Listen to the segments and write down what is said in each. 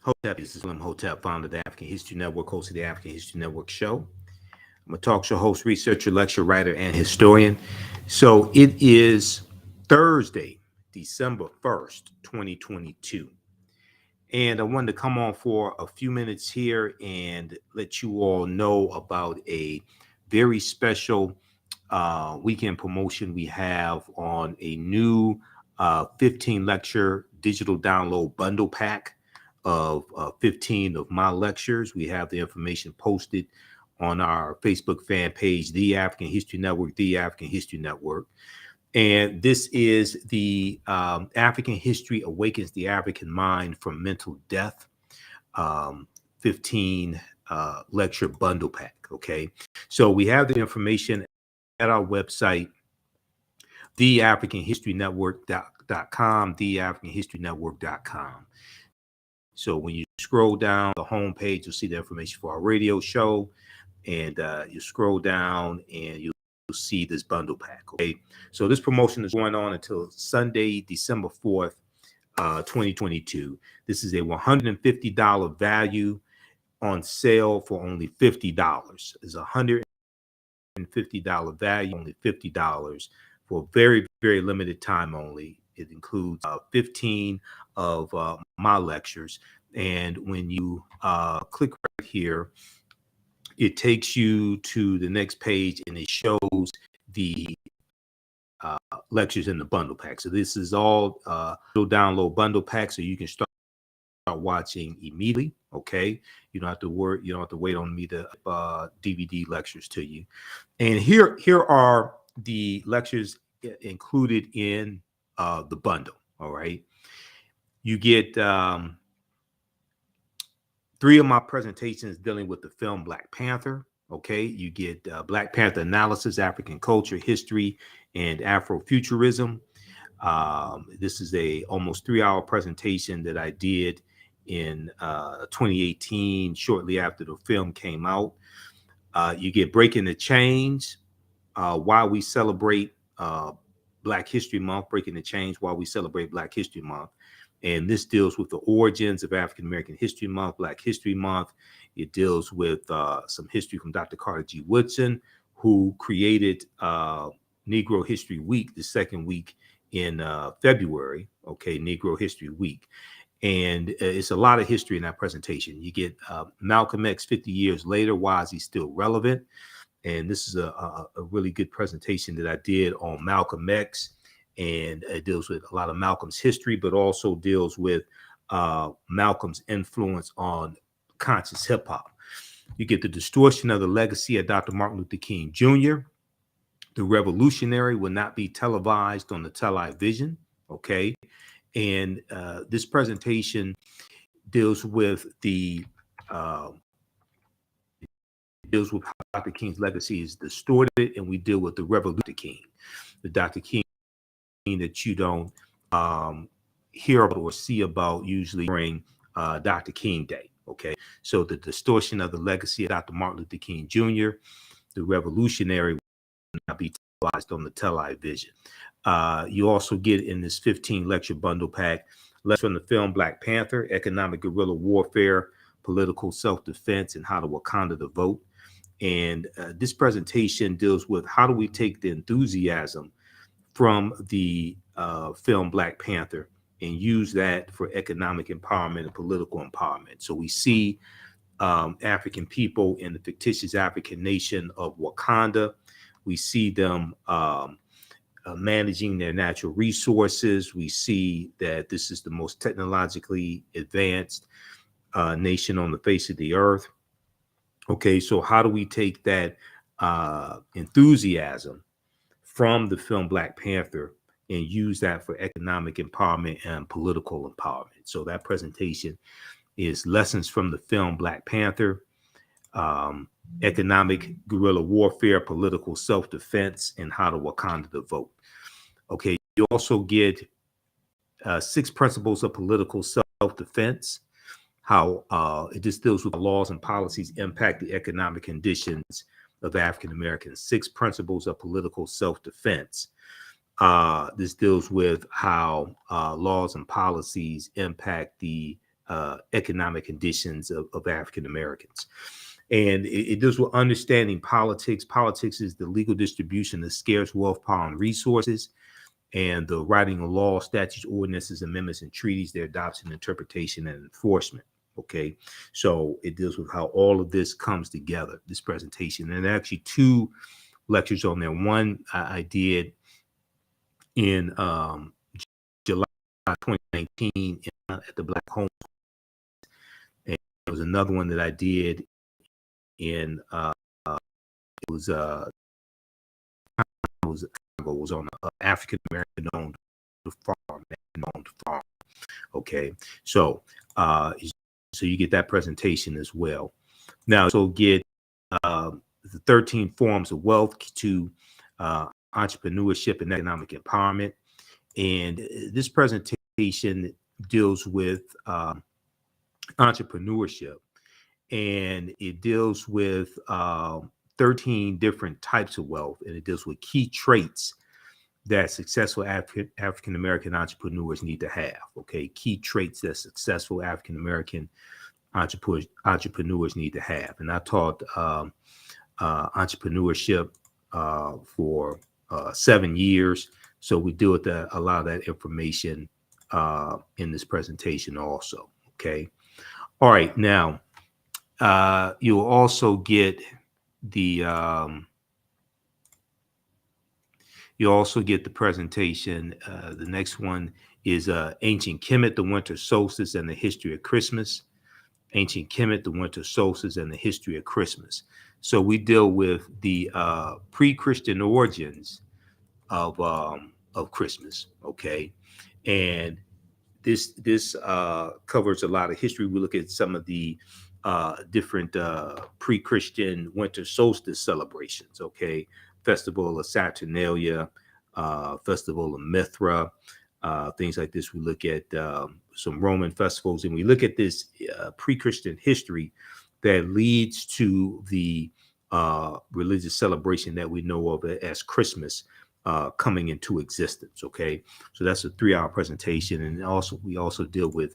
Hotep, this is Slim Hotep, founder of the African History Network, host of the African History Network show. I'm a talk show host, researcher, lecturer, writer, and historian. So it is Thursday, December 1st, 2022. And I wanted to come on for a few minutes here and let you all know about a very special weekend promotion we have on a new 15 lecture digital download bundle pack of 15 of my lectures. We have the information posted on our Facebook fan page, The African History Network, The African History Network. And this is the African History Awakens the African Mind from Mental Death 15 lecture bundle pack. Okay. So we have the information at our website, theafricanhistorynetwork.com, theafricanhistorynetwork.com. So when you scroll down the homepage, you'll see the information for our radio show, and you scroll down and you'll see this bundle pack. Okay, so this promotion is going on until Sunday, December 4th, 2022. This is a $150 value on sale for only $50. It's a $150 value, only $50 for very, very limited time only. It includes 15 of my lectures. And when you click right here, it takes you to the next page and it shows the lectures in the bundle pack. So this is all download bundle pack, so you can start watching immediately. Okay, you don't have to worry, you don't have to wait on me to DVD lectures to you. And here are the lectures included in the bundle. All right, you get 3 of my presentations dealing with the film Black Panther. Okay, you get Black Panther analysis, African culture, history, and Afrofuturism. This is a almost 3-hour presentation that I did in 2018, shortly after the film came out. You get Breaking the Chains, why we celebrate Black History Month, Breaking the Chains, why we celebrate Black History Month. And this deals with the origins of African American History Month, Black History Month. It deals with some history from Dr. Carter G. Woodson, who created Negro History Week, the second week in February. Okay, Negro History Week. And it's a lot of history in that presentation. You get Malcolm X 50 years later. Why is he still relevant? And this is a really good presentation that I did on Malcolm X. And it deals with a lot of Malcolm's history, but also deals with Malcolm's influence on conscious hip hop. You get the distortion of the legacy of Dr. Martin Luther King Jr. The revolutionary will not be televised on the television. Okay. And this presentation deals with how Dr. King's legacy is distorted, and we deal with the revolution King, the Dr. King that you don't hear about or see about usually during Dr. King Day. Okay, so the distortion of the legacy of Dr. Martin Luther King Jr., the revolutionary will not be televised on the television. You also get in this 15 lecture bundle pack lessons from the film Black Panther, economic guerrilla warfare, political self-defense, and how to Wakanda to vote. And this presentation deals with how do we take the enthusiasm from the film Black Panther and use that for economic empowerment and political empowerment. So we see African people in the fictitious African nation of Wakanda. We see them managing their natural resources. We see that this is the most technologically advanced nation on the face of the earth. Okay, so how do we take that enthusiasm from the film Black Panther and use that for economic empowerment and political empowerment? So that presentation is lessons from the film Black Panther, economic guerrilla warfare, political self-defense, and how to Wakanda to vote. Okay, you also get 6 principles of political self-defense, how it just deals with laws and policies impact the economic conditions of African Americans. 6 principles of political self-defense. This deals with how laws and policies impact the economic conditions of African Americans. And it deals with understanding politics. Politics is the legal distribution of scarce wealth, power, and resources, and the writing of laws, statutes, ordinances, amendments, and treaties, their adoption, interpretation, and enforcement. Okay, so it deals with how all of this comes together, this presentation. And actually 2 lectures on there. One I did in July 2019 at the Black Home. And there was another one that I did in it was on an African American owned farm. Okay, so so you get that presentation as well. Now, so get the 13 forms of wealth to entrepreneurship and economic empowerment. And this presentation deals with entrepreneurship, and it deals with 13 different types of wealth, and it deals with key traits that successful African American entrepreneurs need to have. Okay, key traits that successful African American entrepreneurs need to have. And I taught entrepreneurship for 7 years, so we deal with a lot of that information in this presentation also. Okay, all right. Now you'll also get the presentation. The next one is Ancient Kemet, the Winter Solstice and the History of Christmas. Ancient Kemet, the Winter Solstice and the History of Christmas. So we deal with the pre-Christian origins of Christmas. Okay, and this covers a lot of history. We look at some of the different pre-Christian winter solstice celebrations. Okay, Festival of Saturnalia, Festival of Mithra, things like this. We look at some Roman festivals, and we look at this pre-Christian history that leads to the religious celebration that we know of as Christmas coming into existence. Okay, so that's a 3-hour presentation, and also we also deal with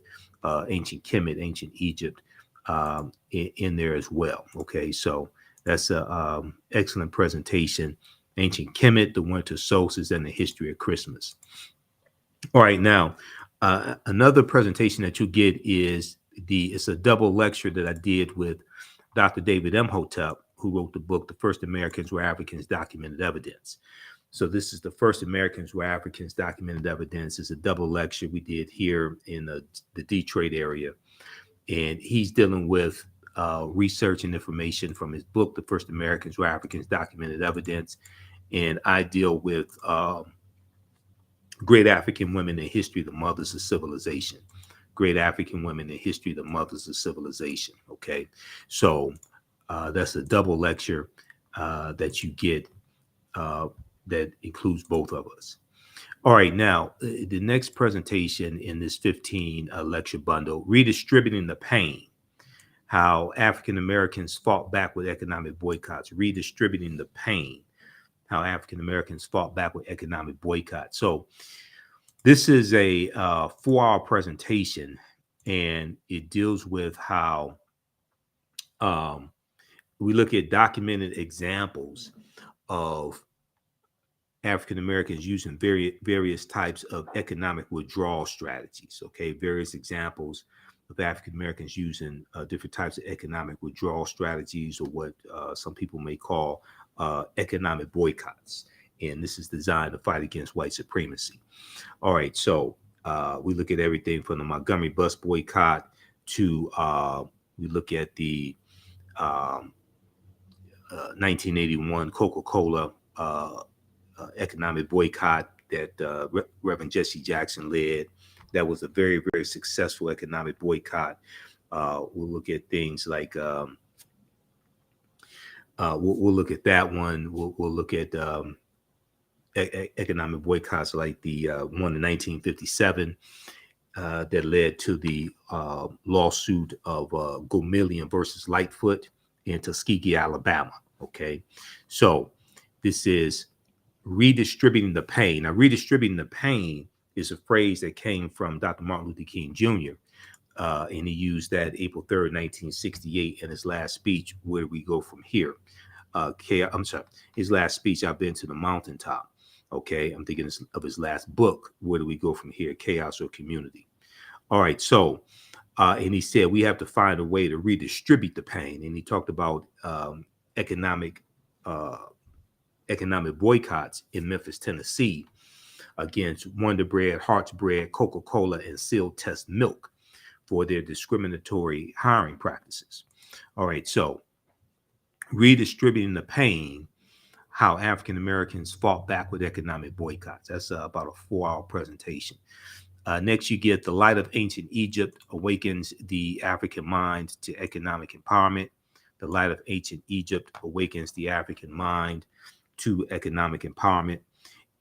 ancient Kemet, ancient Egypt in there as well. Okay, so that's a excellent presentation. Ancient Kemet, the Winter Solstice, and the History of Christmas. All right, now another presentation that you get is it's a double lecture that I did with Dr. David Imhotep, who wrote the book, The First Americans Where Africans Documented Evidence. So this is The First Americans Where Africans Documented Evidence. It's a double lecture we did here in the Detroit area. And he's dealing with research and information from his book, The First Americans Where Africans Documented Evidence. And I deal with great African women in history, the mothers of civilization. Great African women in history, the mothers of civilization. Okay, so that's a double lecture that you get that includes both of us. All right, now the next presentation in this 15 lecture bundle, Redistributing the Pain, how African Americans fought back with economic boycotts. Redistributing the Pain, how African Americans fought back with economic boycotts. So this is a 4-hour presentation, and it deals with how we look at documented examples of African Americans using various types of economic withdrawal strategies. Okay, various examples of African Americans using different types of economic withdrawal strategies, or what some people may call economic boycotts. And this is designed to fight against white supremacy. All right, so we look at everything from the Montgomery bus boycott to we look at the 1981 Coca-Cola economic boycott that Reverend Jesse Jackson led. That was a very, very successful economic boycott. We'll look at things like we'll look at that one. We'll look at economic boycotts like the one in 1957 that led to the lawsuit of Gomillion versus Lightfoot in Tuskegee, Alabama. Okay, so this is redistributing the pain. Now, redistributing the pain is a phrase that came from Dr. Martin Luther King Jr. And he used that April 3rd, 1968 in his last speech, Where Do We Go From Here? I'm sorry, his last speech, I've Been to the Mountaintop. Okay, I'm thinking of his last book, Where Do We Go From Here? Chaos or Community? All right, so, and he said we have to find a way to redistribute the pain. And he talked about economic uh, economic boycotts in Memphis, Tennessee, against Wonder Bread, Hearts Bread, Coca-Cola, and Sealed Test Milk for their discriminatory hiring practices. All right, so redistributing the pain, how African Americans fought back with economic boycotts. That's about a 4-hour presentation. Next, you get The Light of Ancient Egypt Awakens the African Mind to Economic Empowerment. The Light of Ancient Egypt Awakens the African Mind to Economic Empowerment.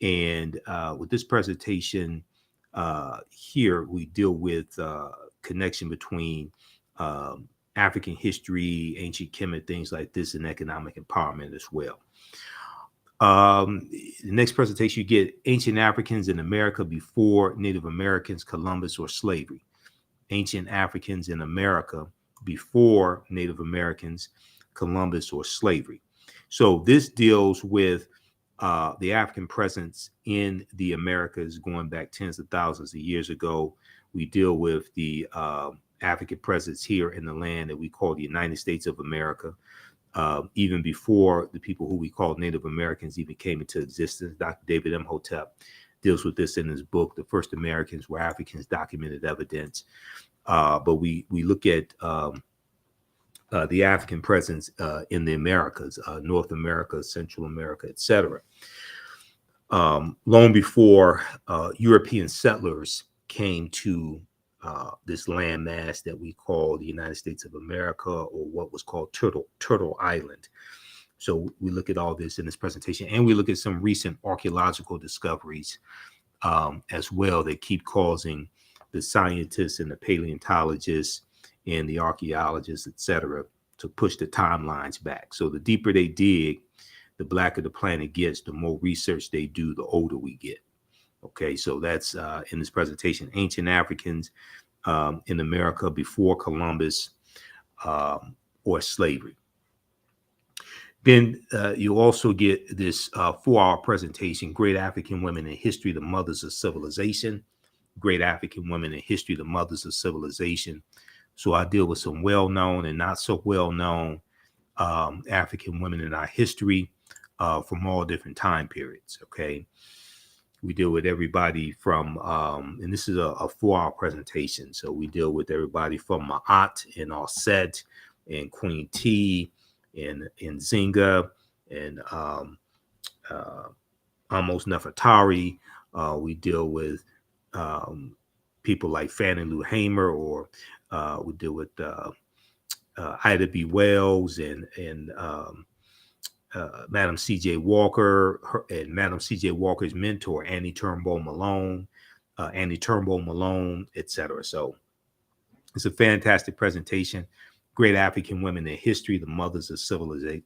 And with this presentation here, we deal with connection between African history, ancient Kemet, things like this, and economic empowerment as well. The next presentation, you get Ancient Africans in America Before Native Americans, Columbus, or Slavery. Ancient Africans in America Before Native Americans, Columbus, or Slavery. So this deals with the African presence in the Americas going back tens of thousands of years ago. We deal with the African presence here in the land that we call the United States of America. Even before the people who we call Native Americans even came into existence. Dr. David Imhotep deals with this in his book, The First Americans Were Africans, Documented Evidence. But we look at the African presence in the Americas, North America, Central America, etc. Long before European settlers came to this landmass that we call the United States of America, or what was called Turtle Island. So we look at all this in this presentation, and we look at some recent archaeological discoveries as well that keep causing the scientists and the paleontologists and the archaeologists, etc., to push the timelines back. So the deeper they dig, the blacker the planet gets, the more research they do, the older we get. Okay, so that's in this presentation, Ancient Africans in America Before Columbus or Slavery. Then you also get this 4-hour presentation, Great African Women in History, the Mothers of Civilization. Great African Women in History, the Mothers of Civilization. So I deal with some well-known and not so well-known African women in our history from all different time periods, okay? We deal with everybody from, and this is a 4-hour presentation. So we deal with everybody from Ma'at and Osset and Queen T and Zinga and Amos Nefertari. We deal with people like Fannie Lou Hamer, or we deal with Ida B. Wells and Madam C.J. Walker and Madam C.J. Walker's mentor, Annie Turnbull Malone, etc. So it's a fantastic presentation. Great African Women in History, the Mothers of Civilization.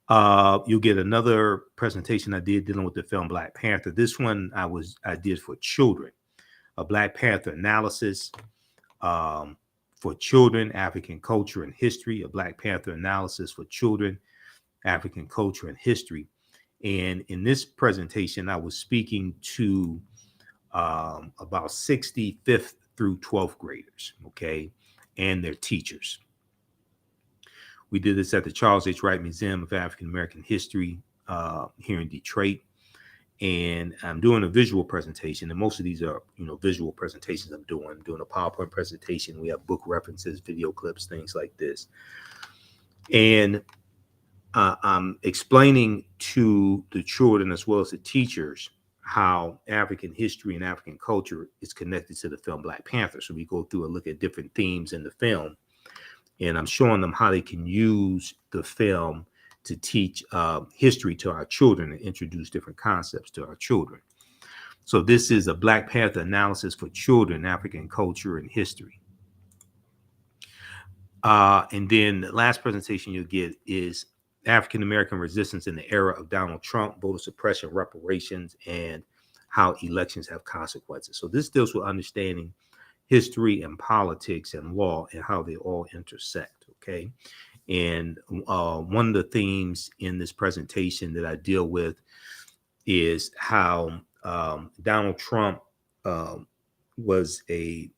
You'll get another presentation I did dealing with the film Black Panther. This one I did for children, a Black Panther analysis for children, African culture and history, a Black Panther analysis for children, African culture and history. And in this presentation, I was speaking to about 65th through 12th graders, okay, and their teachers. We did this at the Charles H. Wright Museum of African American History here in Detroit. And I'm doing a visual presentation, and most of these are, visual presentations I'm doing a PowerPoint presentation. We have book references, video clips, things like this. And I'm explaining to the children as well as the teachers how African history and African culture is connected to the film Black Panther. So we go through and look at different themes in the film, and I'm showing them how they can use the film to teach history to our children and introduce different concepts to our children. So this is a Black Panther analysis for children, African culture and history. And then the last presentation you'll get is African American resistance in the era of Donald Trump, voter suppression, reparations, and how elections have consequences. So this deals with understanding history and politics and law and how they all intersect. Okay. And one of the themes in this presentation that I deal with is how Donald Trump um, was a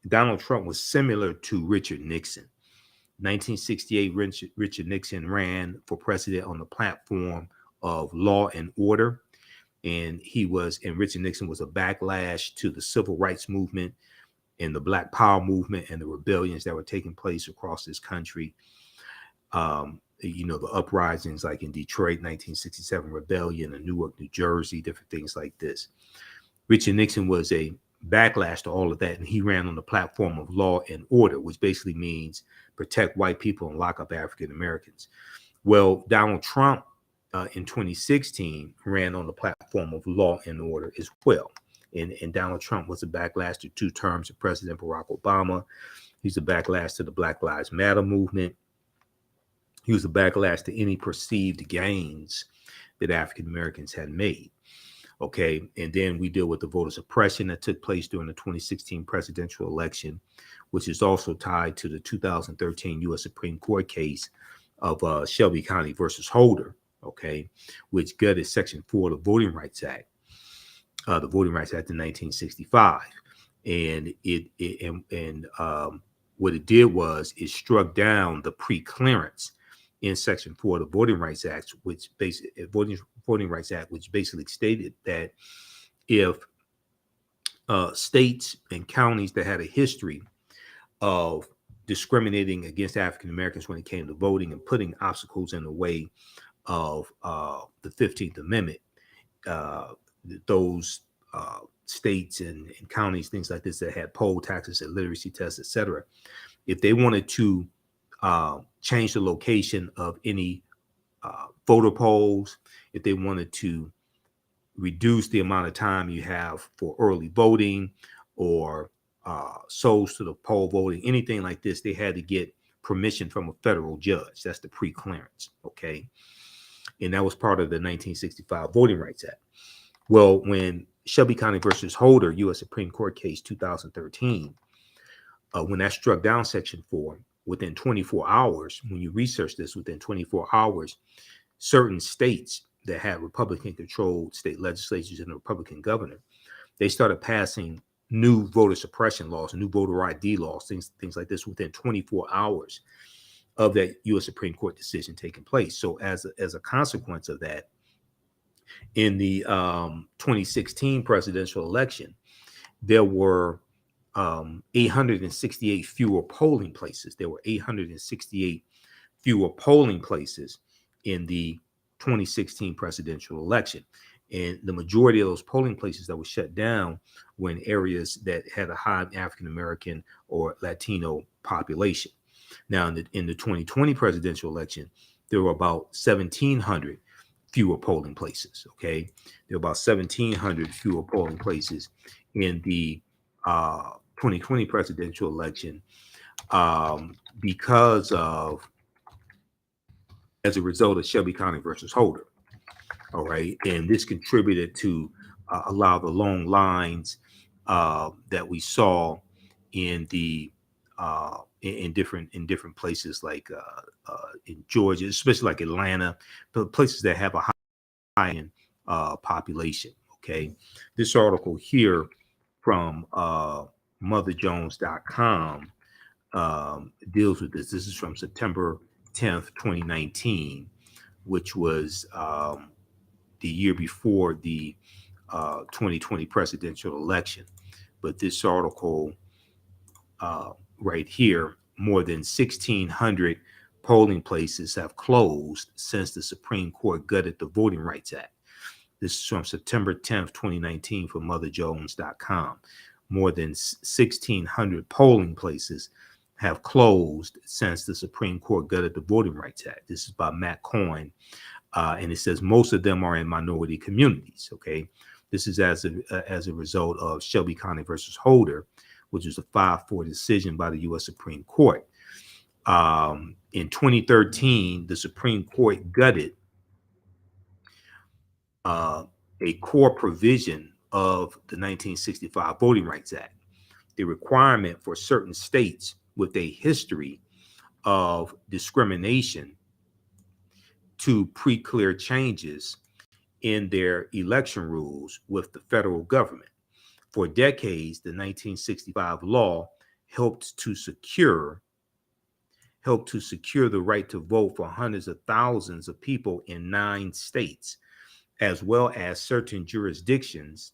Donald Trump was similar to Richard Nixon. 1968, Richard Nixon ran for president on the platform of law and order, and Richard Nixon was a backlash to the civil rights movement and the Black Power movement and the rebellions that were taking place across this country. The uprisings like in Detroit, 1967 rebellion, in Newark, New Jersey, different things like this. Richard Nixon was a backlash to all of that, and he ran on the platform of law and order, which basically means protect white people and lock up African Americans. Well, Donald Trump in 2016 ran on the platform of law and order as well. And Donald Trump was a backlash to 2 terms of President Barack Obama. He's a backlash to the Black Lives Matter movement. He was a backlash to any perceived gains that African Americans had made. Okay, and then we deal with the voter suppression that took place during the 2016 presidential election, which is also tied to the 2013 U.S. Supreme Court case of Shelby County versus Holder, okay, which gutted Section 4 of the Voting Rights Act, the Voting Rights Act in 1965, and what it did was it struck down the pre-clearance in Section 4 of the Voting Rights Act, which Voting Rights Act, which basically stated that if states and counties that had a history of discriminating against African Americans when it came to voting and putting obstacles in the way of the 15th Amendment, those states and counties, things like this that had poll taxes and literacy tests, etc., if they wanted to change the location of any voter polls, if they wanted to reduce the amount of time you have for early voting or souls to the poll voting, anything like this, they had to get permission from a federal judge. That's the pre-clearance, okay? And that was part of the 1965 Voting Rights Act. Well, when Shelby County versus Holder, U.S. Supreme Court case 2013, when that struck down Section 4, within 24 hours, when you research this, within 24 hours, certain states that had Republican-controlled state legislatures and a Republican governor, they started passing new voter suppression laws, new voter ID laws, things like this within 24 hours of that U.S. Supreme Court decision taking place. So as a consequence of that, in the 2016 presidential election, there were 868 fewer polling places. There were 868 fewer polling places in the 2016 presidential election. And the majority of those polling places that were shut down were in areas that had a high African American or Latino population. Now, in the 2020 presidential election, there were about 1,700 fewer polling places. Okay, there were about 1,700 fewer polling places in the 2020 presidential election because of, as a result of Shelby County versus Holder. All right, and this contributed to a lot of the long lines that we saw in the in different places like in Georgia, especially like Atlanta, the places that have a high population. Okay, this article here from motherjones.com deals with this. This is from September 10th, 2019, which was the year before the 2020 presidential election. But this article right here, more than 1,600 polling places have closed since the Supreme Court gutted the Voting Rights Act. This is from September 10th, 2019 from motherjones.com. More than 1,600 polling places have closed since the Supreme Court gutted the Voting Rights Act. This is by Matt Coyne. And it says most of them are in minority communities. Okay, this is as a result of Shelby County versus Holder, which was a 5-4 decision by the U.S. Supreme Court. In 2013, the Supreme Court gutted a core provision of the 1965 Voting Rights Act. the requirement for certain states with a history of discrimination to pre-clear changes in their election rules with the federal government. For decades, the 1965 law helped to secure the right to vote for hundreds of thousands of people in 9 states, as well as certain jurisdictions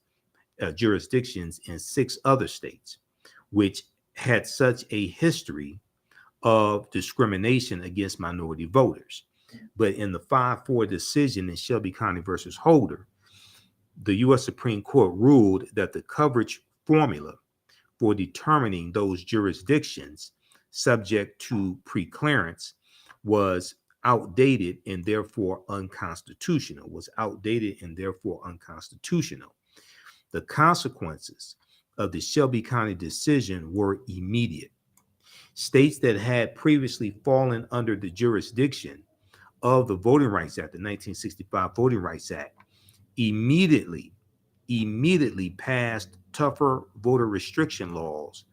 in 6 other states, which had such a history of discrimination against minority voters. But in the 5-4 decision in Shelby County versus Holder, the U.S. Supreme Court ruled that the coverage formula for determining those jurisdictions subject to preclearance was outdated and therefore unconstitutional. The consequences of the Shelby County decision were immediate. States that had previously fallen under the jurisdiction of the Voting Rights Act, the 1965 Voting Rights Act, immediately passed tougher voter restriction laws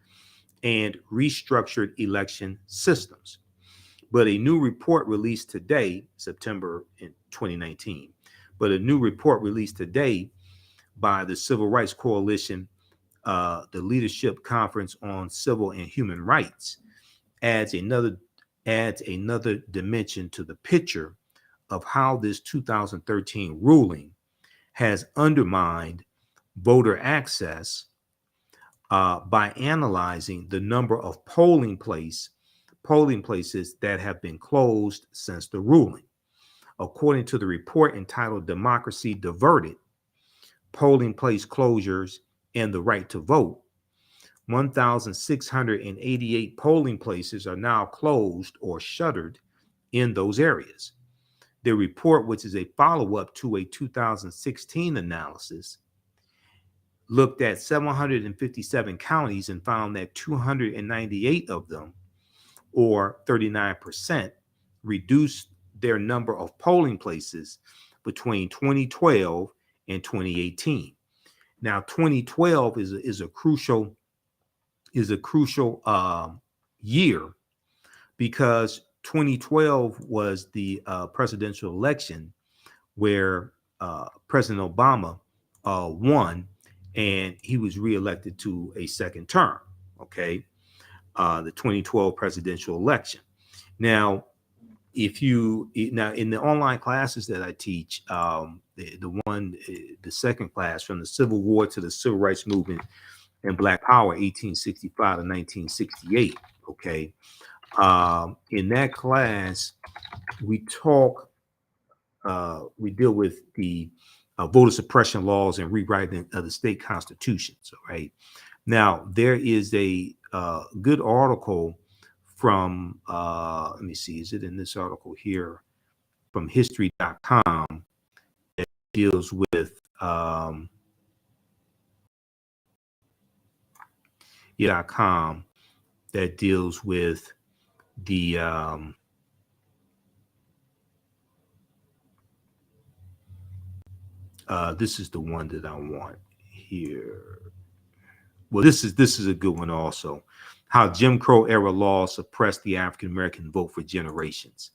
and restructured election systems. But a new report released today, September in 2019, by the Civil Rights Coalition, the Leadership Conference on Civil and Human Rights, adds another dimension to the picture of how this 2013 ruling has undermined voter access by analyzing the number of polling places that have been closed since the ruling. According to the report entitled Democracy Diverted, Polling Place Closures and the Right to Vote, 1,688 polling places are now closed or shuttered in those areas. The report, which is a follow-up to a 2016 analysis, looked at 757 counties and found that 298 of them, or 39%, reduced their number of polling places between 2012 and 2018. Now, 2012 is a crucial year because 2012 was the presidential election where President Obama won, and he was reelected to a second term. Okay, the 2012 presidential election. Now, in the online classes that I teach, the second class, from the Civil War to the Civil Rights Movement and Black Power, 1865 to 1968. Okay, in that class, we deal with the voter suppression laws and rewriting of the state constitutions. Right now, there is a good article from let me see, is it in this article here from history.com that deals with that deals with the this is the one that I want here. Well, this is a good one also. How Jim Crow era laws suppressed the African American vote for generations.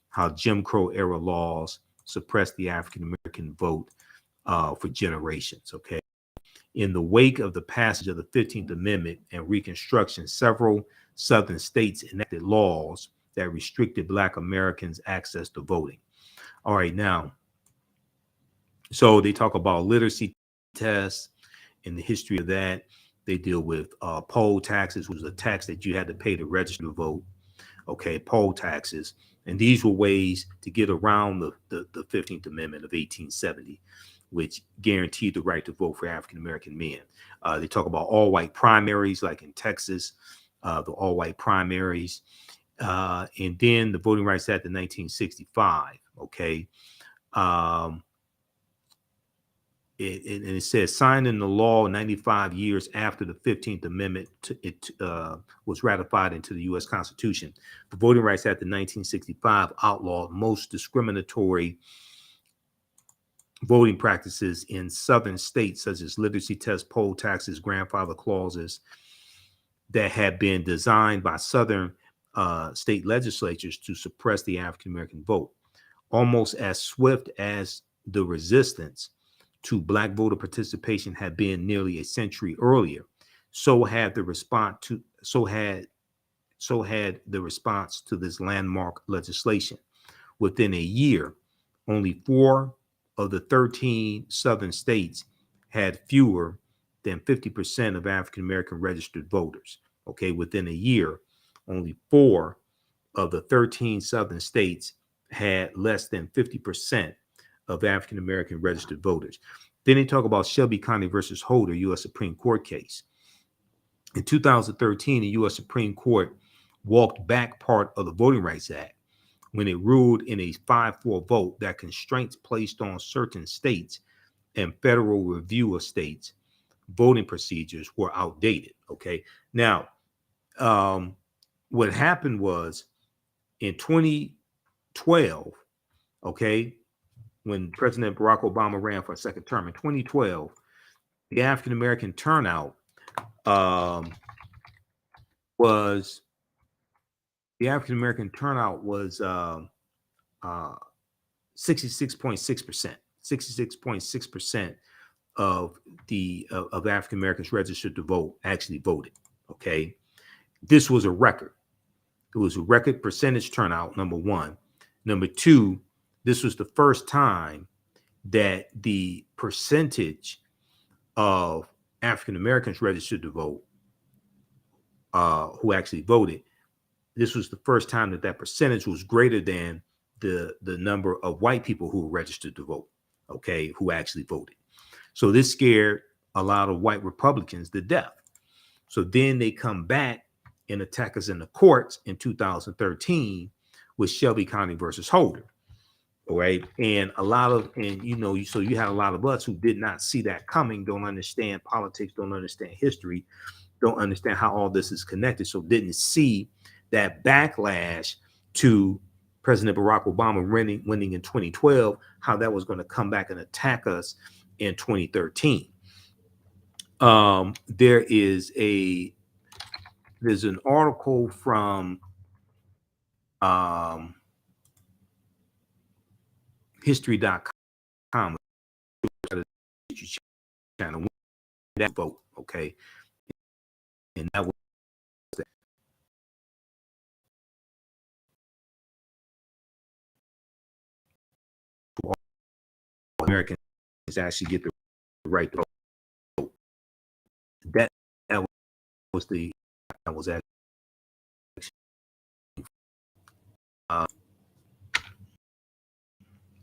How Jim Crow era laws suppressed the African American vote for generations. Okay. In the wake of the passage of the 15th Amendment and Reconstruction, several Southern states enacted laws that restricted Black Americans' access to voting. All right, now, so they talk about literacy tests and the history of that. They deal with poll taxes, which was a tax that you had to pay to register to vote. Okay, poll taxes. And these were ways to get around the 15th Amendment of 1870, which guaranteed the right to vote for African American men. They talk about all white primaries, like in Texas, the all white primaries. And then the Voting Rights Act of 1965. Okay. It says, signed into law 95 years after the 15th Amendment was ratified into the U.S. Constitution. The Voting Rights Act of 1965 outlawed most discriminatory voting practices in Southern states, such as literacy tests, poll taxes, grandfather clauses, that had been designed by Southern state legislatures to suppress the African American vote. Almost as swift as the resistance to Black voter participation had been nearly a century earlier, so had the response to this landmark legislation. Within a year, only 4 of the 13 Southern states had fewer than 50% of African American registered voters. Okay, within a year, only 4 of the 13 Southern states had less than 50% of African American registered voters. Then they talk about Shelby County versus Holder, U.S. Supreme Court case. In 2013, the U.S. Supreme Court walked back part of the Voting Rights Act when it ruled in a 5-4 vote that constraints placed on certain states and federal review of states voting procedures were outdated. Okay. Now, what happened was in 2012, okay, when President Barack Obama ran for a second term in 2012, the African American turnout was 66.6%. 66.6% of of African Americans registered to vote actually voted. Okay, this was a record. It was a record percentage turnout. Number one. Number two, this was the first time that the percentage of African Americans registered to vote who actually voted. This was the first time that that percentage was greater than the number of white people who were registered to vote. Okay, who actually voted. So this scared a lot of white Republicans to death. So then they come back and attack us in the courts in 2013 with Shelby County versus Holder. All right. And so you had a lot of us who did not see that coming, don't understand politics, don't understand history, don't understand how all this is connected. So didn't see that backlash to President Barack Obama winning in 2012, how that was going to come back and attack us in 2013. There's an article from history.com channel that vote, okay, and that was Americans actually get the right to vote. That was actually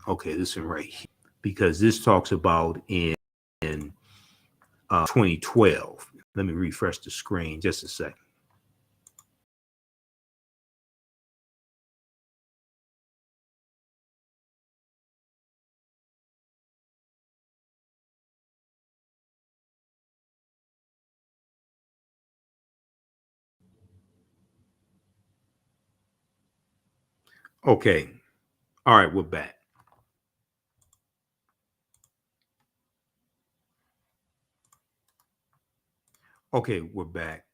okay. This one right here, because this talks about in 2012. Let me refresh the screen just a second. Okay. All right, we're back. Okay, we're back.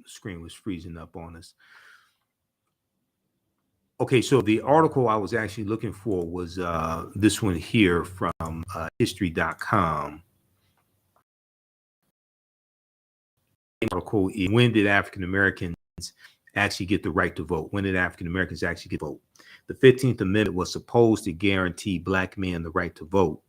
Screen was freezing up on us. Okay, so the article I was actually looking for was this one here from history.com. Article, when did African Americans actually get the right to vote? When did African Americans actually get to vote? The 15th Amendment was supposed to guarantee Black men the right to vote,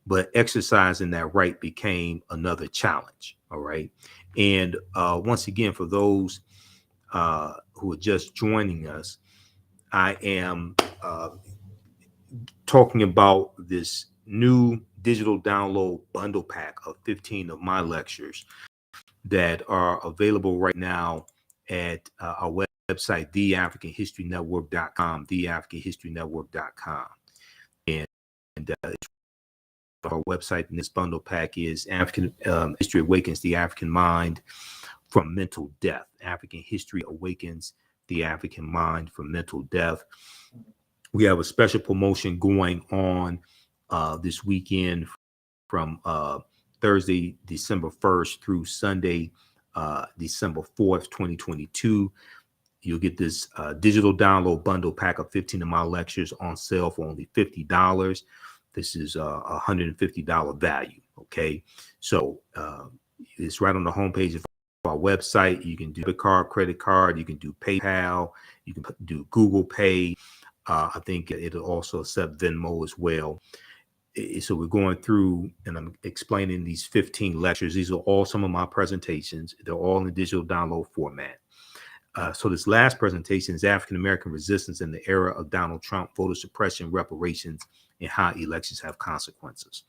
but exercising that right became another challenge. All right. And once again, for those who are just joining us, I am talking about this new digital download bundle pack of 15 of my lectures that are available right now at our website, theafricanhistorynetwork.com, theafricanhistorynetwork.com. And our website in this bundle pack is African History Awakens the African Mind from Mental Death. African History Awakens the African Mind from Mental Death. We have a special promotion going on this weekend from Thursday, December 1st through Sunday, December 4th, 2022. You'll get this digital download bundle pack of 15 of my lectures on sale for only $50. This is a $150 value. Okay, so it's right on the homepage of our website. You can do debit card, credit card. You can do PayPal. You can do Google Pay. I think it'll also accept Venmo as well. So we're going through and I'm explaining these 15 lectures. These are all some of my presentations. They're all in the digital download format. So this last presentation is African American resistance in the era of Donald Trump, voter suppression, reparations, and how elections have consequences.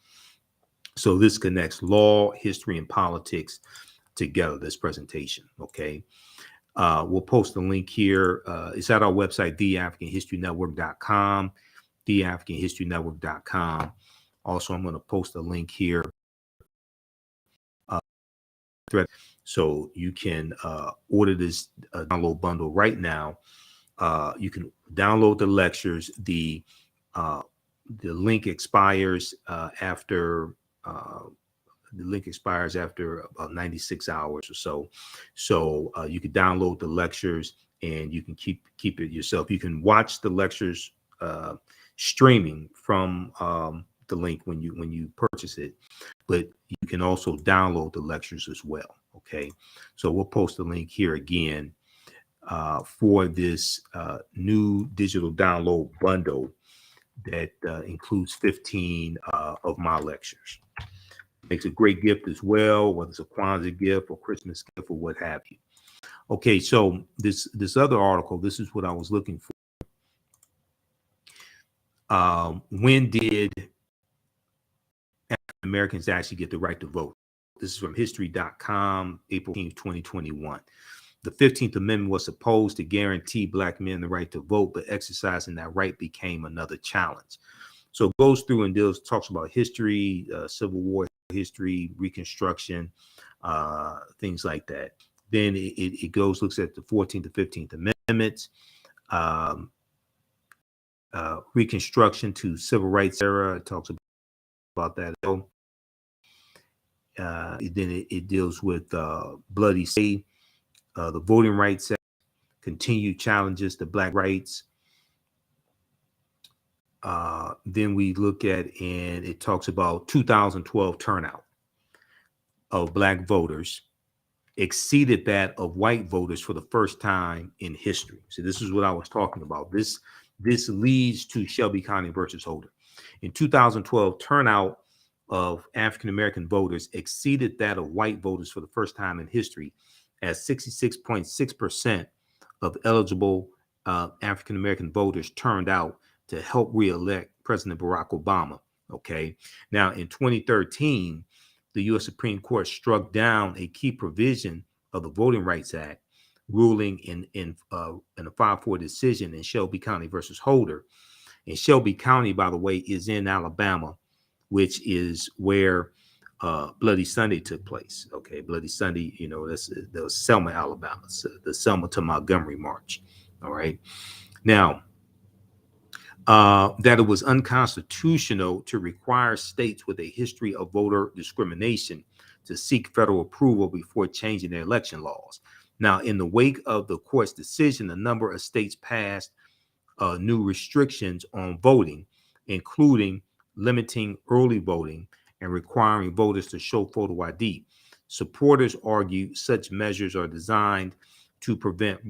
So this connects law, history, and politics together, this presentation, okay? We'll post the link here. It's at our website, theafricanhistorynetwork.com, theafricanhistorynetwork.com. Also, I'm going to post a link here. So you can order this download bundle right now. You can download the lectures. The link expires after about 96 hours or so. So you can download the lectures and you can keep it yourself. You can watch the lectures streaming from the link when you purchase it, but you can also download the lectures as well. Okay, so we'll post the link here again for this new digital download bundle that includes 15 of my lectures. Makes a great gift as well, whether it's a Kwanzaa gift or Christmas gift or what have you. Okay, so this other article, this is what I was looking for. When did African Americans actually get the right to vote? This is from history.com, April 2021. The 15th Amendment was supposed to guarantee Black men the right to vote, but exercising that right became another challenge. So it goes through and talks about history, Civil War history, Reconstruction, things like that. Then it looks at the 14th to 15th Amendments, Reconstruction to Civil Rights era. It talks about that. Then it deals with Bloody State, the Voting Rights Act, continued challenges to Black rights. Then we look at, and it talks about 2012 turnout of Black voters exceeded that of white voters for the first time in history. So this is what I was talking about. This leads to Shelby County versus Holder. In 2012, turnout of African-American voters exceeded that of white voters for the first time in history, as 66.6% of eligible African-American voters turned out to help re-elect President Barack Obama. Okay. Now, in 2013, the U.S. Supreme Court struck down a key provision of the Voting Rights Act, ruling in a 5-4 decision in Shelby County versus Holder. And Shelby County, by the way, is in Alabama, which is where Bloody Sunday took place. Okay, Bloody Sunday, that was Selma, Alabama, so the Selma to Montgomery March. All right. Now, that it was unconstitutional to require states with a history of voter discrimination to seek federal approval before changing their election laws. Now, in the wake of the court's decision, a number of states passed new restrictions on voting, including limiting early voting and requiring voters to show photo ID. Supporters argue such measures are designed to prevent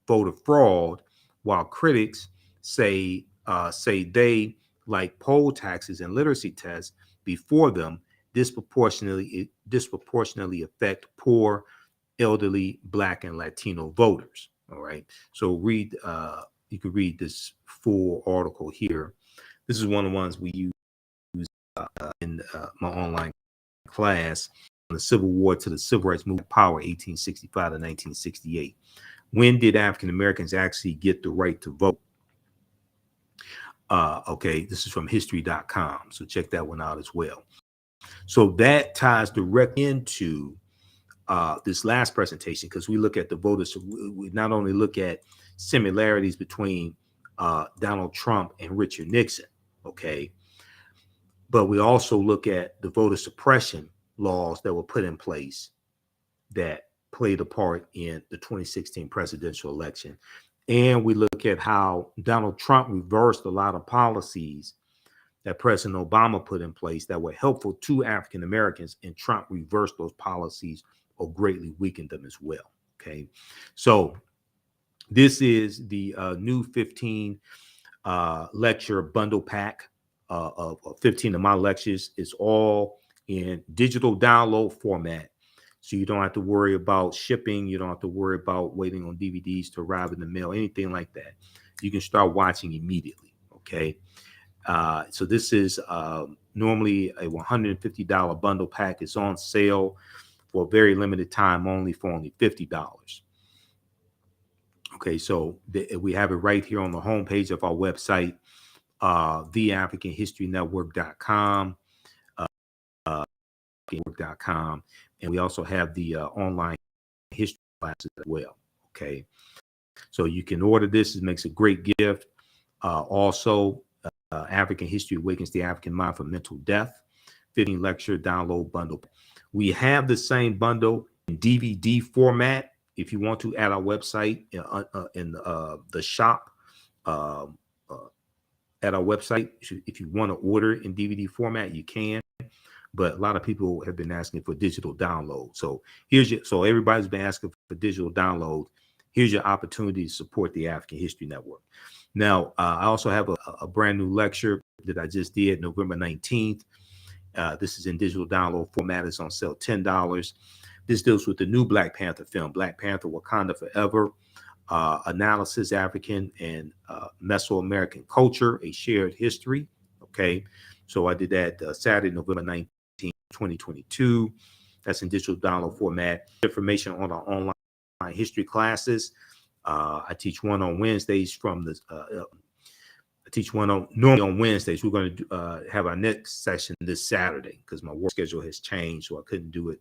voter fraud, while critics say they, like poll taxes and literacy tests before them, disproportionately affect poor, elderly, Black, and Latino voters. All right. So you can read this full article here. This is one of the ones we use in my online class on the Civil War to the Civil Rights Movement Power, 1865 to 1968. When did African Americans actually get the right to vote? Okay, this is from history.com. So check that one out as well. So that ties directly into this last presentation, because we look at the voters. So we not only look at similarities between Donald Trump and Richard Nixon, okay, but we also look at the voter suppression laws that were put in place that played a part in the 2016 presidential election. And we look at how Donald Trump reversed a lot of policies that President Obama put in place that were helpful to African Americans, and Trump reversed those policies or greatly weakened them as well. Okay, so this is the new 15 lecture bundle pack of 15 of my lectures. It's all in digital download format. So you don't have to worry about shipping. You don't have to worry about waiting on DVDs to arrive in the mail, anything like that. You can start watching immediately. Okay. So this is normally a $150 bundle pack. It's on sale for a very limited time only for only $50. Okay, so we have it right here on the homepage of our website, theafricanhistorynetwork.com, and we also have the online history classes as well. Okay, so you can order this. It makes a great gift. Also, African History Awakens the African Mind from Mental Death, 15 lecture download bundle. We have the same bundle in DVD format. If you want to, at our website in the shop at our website, if you want to order in DVD format, you can. But a lot of people have been asking for digital download. So so everybody's been asking for digital download. Here's your opportunity to support the African History Network. Now, I also have a brand new lecture that I just did November 19th. This is in digital download format. It's on sale $10. This deals with the new Black Panther film, Black Panther Wakanda Forever, analysis, African and Mesoamerican culture, a shared history. Okay, so I did that Saturday, November 19th, 2022. That's in digital download format. Information on our online history classes. I teach one on Wednesdays from the I teach one normally on Wednesdays. We're going to have our next session this Saturday because my work schedule has changed, so I couldn't do it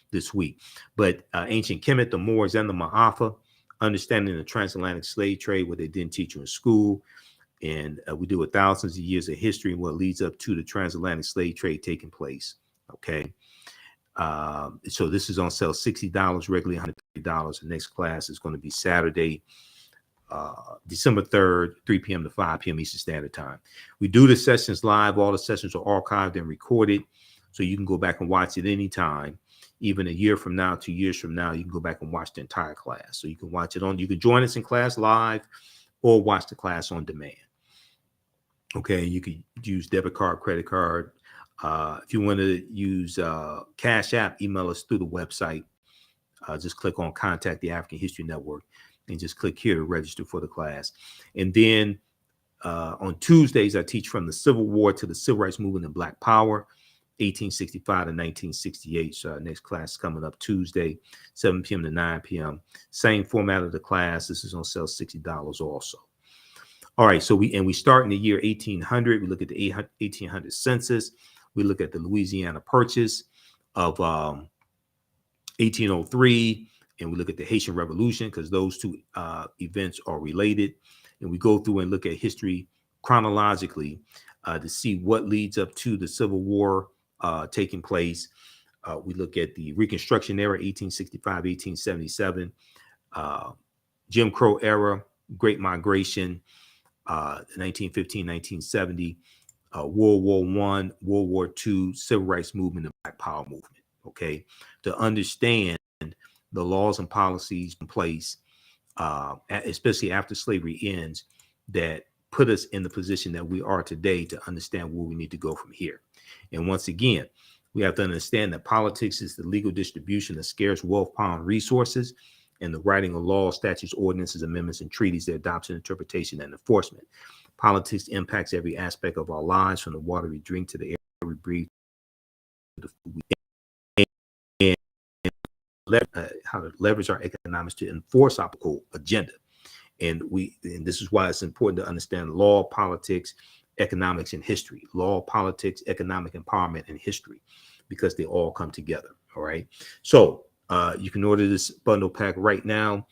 this week. But ancient Kemet, the Moors, and the Ma'afa, understanding the transatlantic slave trade, what they didn't teach you in school. And we deal with thousands of years of history and what leads up to the transatlantic slave trade taking place. Okay. So this is on sale $60, regularly $150. The next class is going to be Saturday, December 3rd, 3 p.m. to 5 p.m. Eastern Standard Time. We do the sessions live. All the sessions are archived and recorded, so you can go back and watch it anytime. Even a year from now, 2 years from now, you can go back and watch the entire class. So you can watch it on, you can join us in class live or watch the class on demand. Okay, you can use debit card, credit card. If you want to use Cash App, email us through the website. Just click on Contact the African History Network and just click here to register for the class. And then on Tuesdays, I teach from the Civil War to the Civil Rights Movement and Black Power, 1865 to 1968. So our next class is coming up Tuesday, 7 p.m. to 9 p.m. Same format of the class. This is on sale $60 also. All right, so we start in the year 1800. We look at the 1800 census. We look at the Louisiana Purchase of 1803, and we look at the Haitian Revolution because those two events are related. And we go through and look at history chronologically to see what leads up to the Civil War taking place. We look at the Reconstruction era, 1865, 1877, Jim Crow era, Great Migration, 1915, 1970, World War I, World War II, Civil Rights Movement, and Black Power Movement. Okay, to understand the laws and policies in place, especially after slavery ends, that put us in the position that we are today to understand where we need to go from here. And once again, we have to understand that politics is the legal distribution of scarce wealth, power, and resources, and the writing of laws, statutes, ordinances, amendments, and treaties, their adoption, interpretation, and enforcement. Politics impacts every aspect of our lives, from the water we drink to the air we breathe, to the food we eat, and how to leverage our economics to enforce our political agenda. And this is why it's important to understand law, politics, economics, and history. Law, politics, economic empowerment, and history, because they all come together. All right. So you can order this bundle pack right now.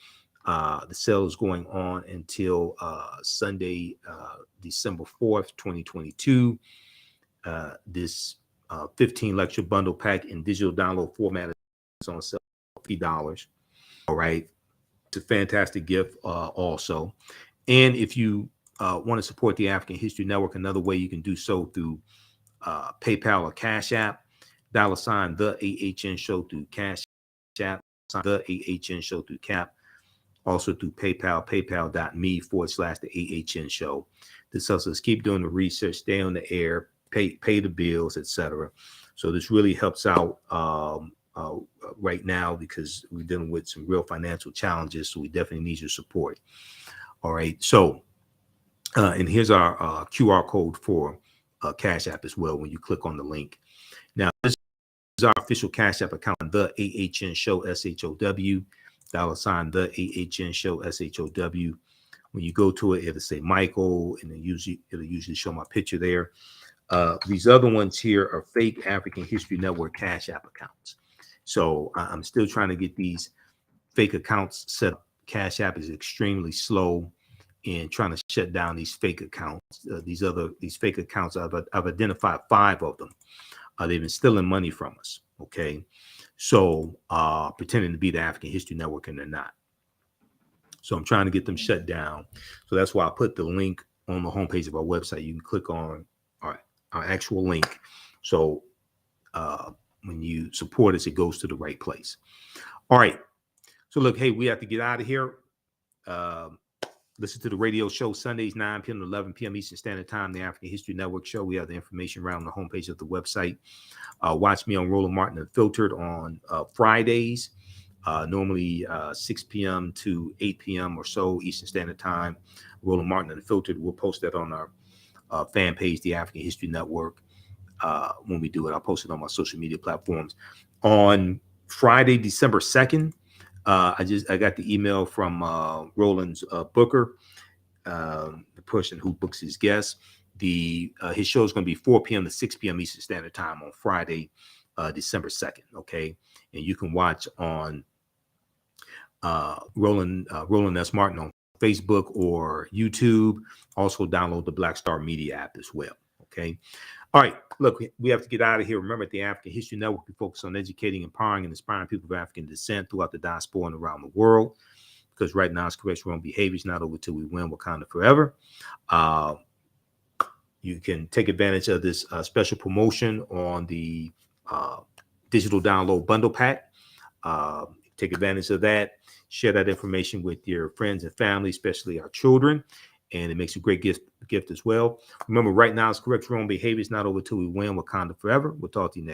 The sale is going on until Sunday, December 4th, 2022. This 15 lecture bundle pack in digital download format is on sale $3. All right. It's a fantastic gift also. And if you want to support the African History Network, another way you can do so through PayPal or Cash App, $ the AHN show through Cash App, the AHN show through Cap, also through PayPal, paypal.me/the AHN show. This helps us keep doing the research, stay on the air, pay the bills, etc. So this really helps out right now because we're dealing with some real financial challenges. So we definitely need your support. All right. So, and here's our QR code for Cash App as well when you click on the link. Now, this is our official Cash App account, the AHN show, SHOW, $ the AHN show, SHOW. When you go to it, it'll say Michael, and it'll usually show my picture there. These other ones here are fake African History Network Cash App accounts. So I'm still trying to get these fake accounts set up. Cash App is extremely slow in trying to shut down these fake accounts. These fake accounts, I've identified 5 of them. They've been stealing money from us. Okay, so pretending to be the African History Network, and they're not. So I'm trying to get them shut down. So that's why I put the link on the homepage of our website. You can click on our actual link. So when you support us, it goes to the right place. All right. So look, hey, we have to get out of here. Listen to the radio show Sundays, 9 p.m. to 11 p.m. Eastern Standard Time, the African History Network show. We have the information around the homepage of the website. Watch me on Roland Martin Unfiltered on Fridays, normally 6 p.m. to 8 p.m. or so Eastern Standard Time. Roland Martin Unfiltered. We'll post that on our fan page, the African History Network. When we do it, I'll post it on my social media platforms. On Friday, December 2nd, I got the email from Roland's booker, the person who books his guests. His show is going to be 4 p.m. to 6 p.m. Eastern Standard Time on Friday, December 2nd. Okay, and you can watch on Roland S. Martin on Facebook or YouTube. Also download the Black Star Media app as well. Okay. All right. Look, we have to get out of here. Remember, at the African History Network, we focus on educating, empowering, and inspiring people of African descent throughout the diaspora and around the world. Because right now, it's correct wrong behaviors, not over till we win, Wakanda forever. You can take advantage of this special promotion on the digital download bundle pack. Take advantage of that. Share that information with your friends and family, especially our children. And it makes a great gift as well. Remember, right now, it's correct wrong behaviors, not over till we win, Wakanda forever. We'll talk to you next.